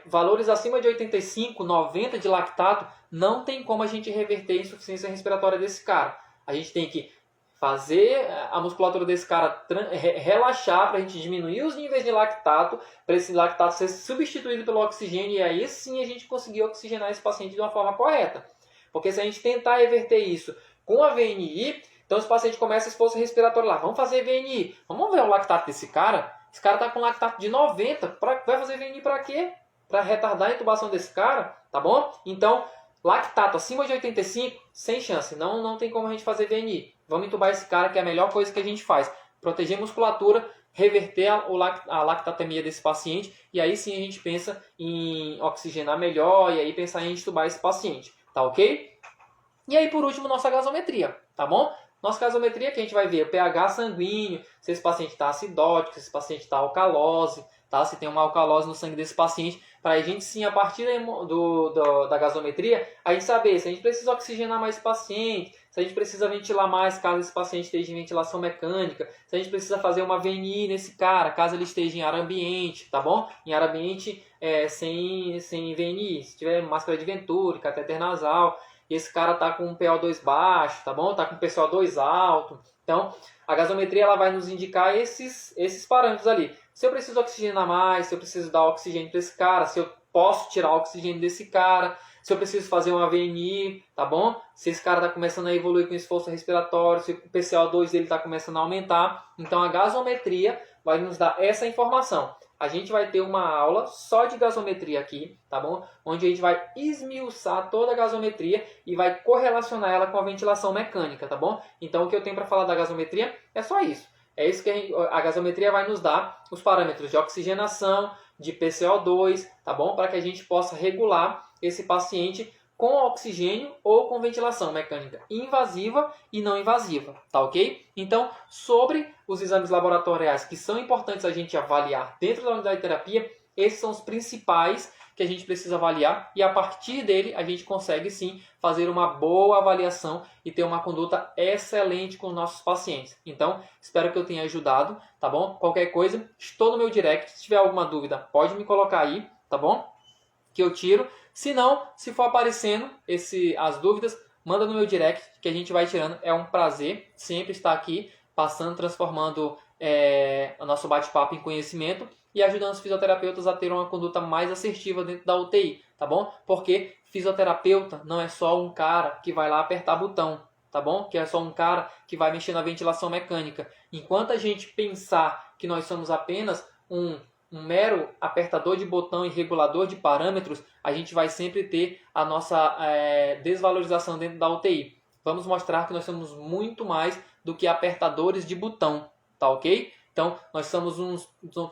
valores acima de 85, 90 de lactato, não tem como a gente reverter a insuficiência respiratória desse cara. A gente tem que fazer a musculatura desse cara relaxar para a gente diminuir os níveis de lactato, para esse lactato ser substituído pelo oxigênio, e aí sim a gente conseguir oxigenar esse paciente de uma forma correta. Porque se a gente tentar reverter isso com a VNI, então esse paciente começa a esforço respiratório lá, vamos fazer VNI, vamos ver o lactato desse cara. Esse cara está com lactato de 90, vai fazer VNI para quê? Para retardar a intubação desse cara, tá bom? Então, lactato acima de 85, sem chance, não tem como a gente fazer VNI. Vamos intubar esse cara, que é a melhor coisa que a gente faz. Proteger a musculatura, reverter a lactatemia desse paciente, e aí sim a gente pensa em oxigenar melhor, e aí pensar em intubar esse paciente, tá ok? E aí, por último, nossa gasometria, tá bom? Nossa gasometria que a gente vai ver o pH sanguíneo, se esse paciente está acidótico, se esse paciente está alcalose, tá? Se tem uma alcalose no sangue desse paciente, para a gente sim, a partir da gasometria, a gente saber se a gente precisa oxigenar mais esse paciente, se a gente precisa ventilar mais caso esse paciente esteja em ventilação mecânica, se a gente precisa fazer uma VNI nesse cara, caso ele esteja em ar ambiente, tá bom? Em ar ambiente sem VNI, se tiver máscara de Venturi, catéter nasal, e esse cara tá com um PO2 baixo, tá bom? Tá com PCO2 alto. Então, a gasometria ela vai nos indicar esses parâmetros ali. Se eu preciso oxigenar mais, se eu preciso dar oxigênio para esse cara, se eu posso tirar o oxigênio desse cara, se eu preciso fazer uma VNI, tá bom? Se esse cara está começando a evoluir com esforço respiratório, se o PCO2 dele está começando a aumentar. Então, a gasometria vai nos dar essa informação. A gente vai ter uma aula só de gasometria aqui, tá bom? Onde a gente vai esmiuçar toda a gasometria e vai correlacionar ela com a ventilação mecânica, tá bom? Então, o que eu tenho para falar da gasometria é só isso. É isso que a gasometria vai nos dar, os parâmetros de oxigenação, de PCO2, tá bom? Para que a gente possa regular esse paciente com oxigênio ou com ventilação mecânica invasiva e não invasiva, tá ok? Então, sobre os exames laboratoriais que são importantes a gente avaliar dentro da unidade de terapia, esses são os principais que a gente precisa avaliar e a partir dele a gente consegue sim fazer uma boa avaliação e ter uma conduta excelente com os nossos pacientes. Então, espero que eu tenha ajudado, tá bom? Qualquer coisa, estou no meu direct, se tiver alguma dúvida, pode me colocar aí, tá bom? Que eu tiro. Se não, se for aparecendo as dúvidas, manda no meu direct que a gente vai tirando. É um prazer sempre estar aqui, passando, transformando o nosso bate-papo em conhecimento e ajudando os fisioterapeutas a ter uma conduta mais assertiva dentro da UTI, tá bom? Porque fisioterapeuta não é só um cara que vai lá apertar botão, tá bom? Que é só um cara que vai mexer na ventilação mecânica. Enquanto a gente pensar que nós somos apenas um mero apertador de botão e regulador de parâmetros, a gente vai sempre ter a nossa desvalorização dentro da UTI. Vamos mostrar que nós somos muito mais do que apertadores de botão, tá ok? Então, nós somos uns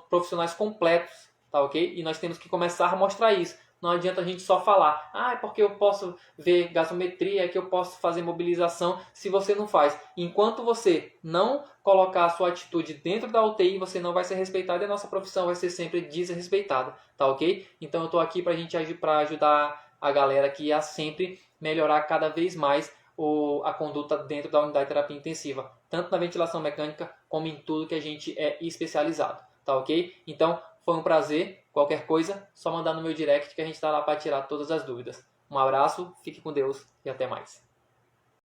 profissionais completos, tá ok? E nós temos que começar a mostrar isso. Não adianta a gente só falar, é porque eu posso ver gasometria, é que eu posso fazer mobilização, se você não faz. Enquanto você não colocar a sua atitude dentro da UTI, você não vai ser respeitado e a nossa profissão vai ser sempre desrespeitada, tá ok? Então eu estou aqui para ajudar a galera aqui a sempre melhorar cada vez mais a conduta dentro da unidade de terapia intensiva, tanto na ventilação mecânica como em tudo que a gente é especializado, tá ok? Então, foi um prazer. Qualquer coisa, só mandar no meu direct que a gente está lá para tirar todas as dúvidas. Um abraço, fique com Deus e até mais.